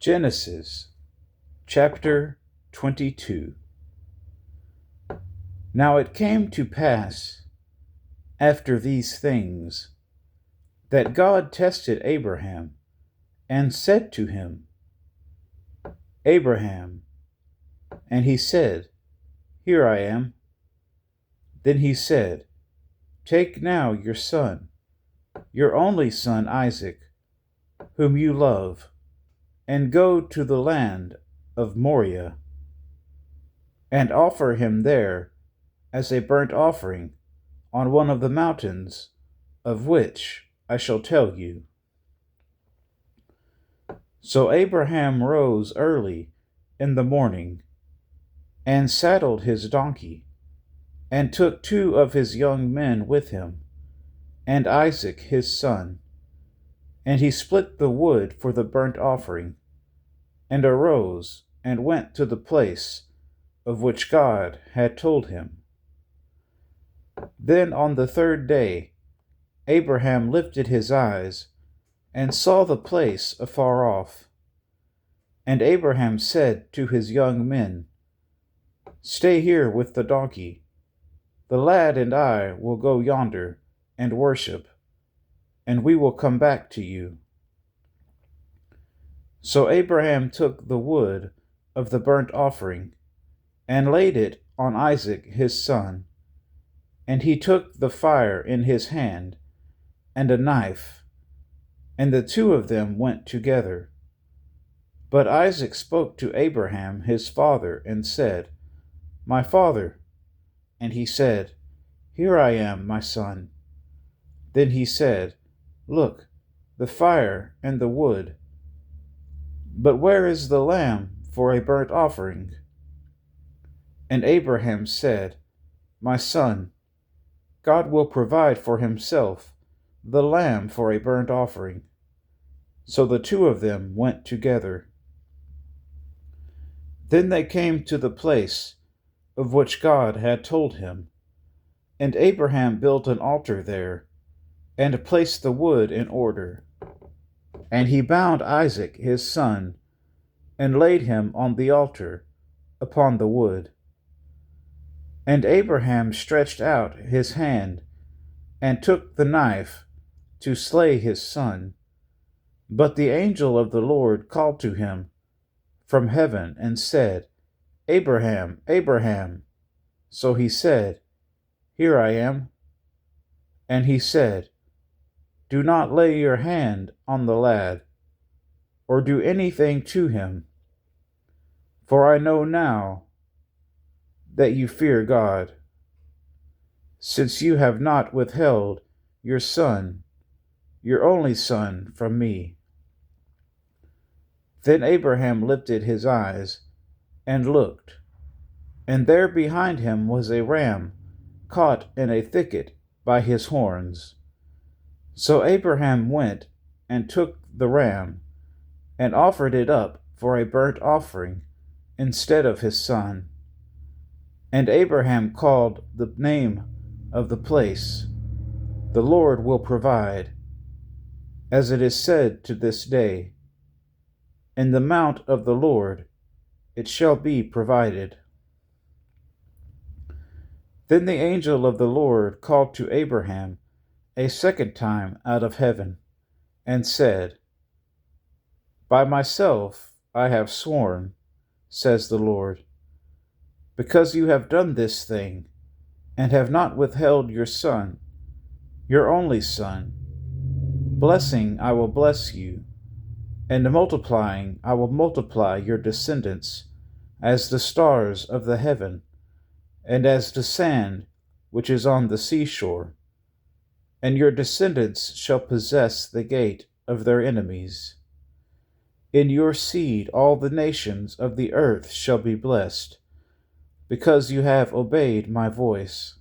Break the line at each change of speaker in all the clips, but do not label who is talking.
Genesis chapter 22. Now it came to pass after these things that God tested Abraham and said to him, Abraham. And he said, Here I am. Then he said, Take now your son, your only son Isaac, whom you love, and go to the land of Moriah, and offer him there as a burnt offering on one of the mountains of which I shall tell you. So Abraham rose early in the morning, and saddled his donkey, and took 2 of his young men with him, and Isaac his son. And he split the wood for the burnt offering, and arose and went to the place of which God had told him. Then on the 3rd day Abraham lifted his eyes, and saw the place afar off. And Abraham said to his young men, Stay here with the donkey. The lad and I will go yonder and worship, and we will come back to you. So Abraham took the wood of the burnt offering, and laid it on Isaac his son. And he took the fire in his hand, and a knife, and the 2 of them went together. But Isaac spoke to Abraham his father, and said, My father. And he said, Here I am, my son. Then he said, Look, the fire and the wood, but where is the lamb for a burnt offering? And Abraham said, My son, God will provide for himself the lamb for a burnt offering. So the 2 of them went together. Then they came to the place of which God had told him, and Abraham built an altar there, and placed the wood in order. And he bound Isaac his son, and laid him on the altar upon the wood. And Abraham stretched out his hand, and took the knife to slay his son. But the angel of the Lord called to him from heaven, and said, Abraham, Abraham. So he said, Here I am. And he said, Do not lay your hand on the lad, or do anything to him, for I know now that you fear God, since you have not withheld your son, your only son, from me. Then Abraham lifted his eyes and looked, and there behind him was a ram caught in a thicket by his horns. So Abraham went and took the ram, and offered it up for a burnt offering instead of his son. And Abraham called the name of the place, The Lord will provide, as it is said to this day, In the mount of the Lord it shall be provided. Then the angel of the Lord called to Abraham a second time out of heaven, and said, By myself I have sworn, says the Lord, because you have done this thing, and have not withheld your son, your only son, blessing I will bless you, and multiplying I will multiply your descendants as the stars of the heaven, and as the sand which is on the seashore. And your descendants shall possess the gate of their enemies. In your seed all the nations of the earth shall be blessed, because you have obeyed my voice.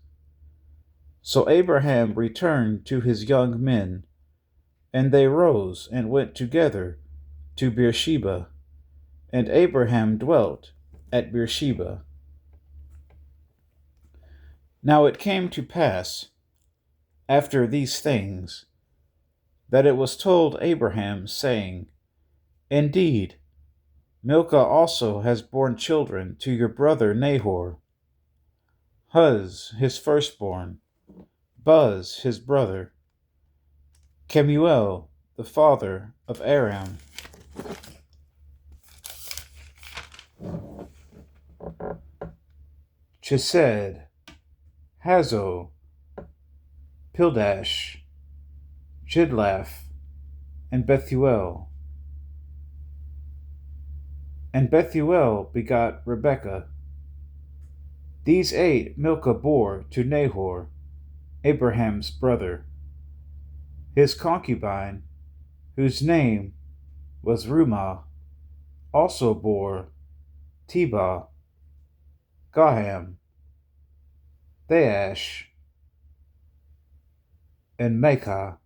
So Abraham returned to his young men, and they rose and went together to Beersheba, and Abraham dwelt at Beersheba. Now it came to pass, after these things, that it was told Abraham, saying, Indeed, Milcah also has borne children to your brother Nahor: Huz, his firstborn, Buz, his brother, Kemuel, the father of Aram, Chesed, Hazo, Pildash, Jidlaph, and Bethuel. And Bethuel begot Rebekah. These 8 Milcah bore to Nahor, Abraham's brother. His concubine, whose name was Rumah, also bore Tebah, Gaham, Thaash, and Maachah.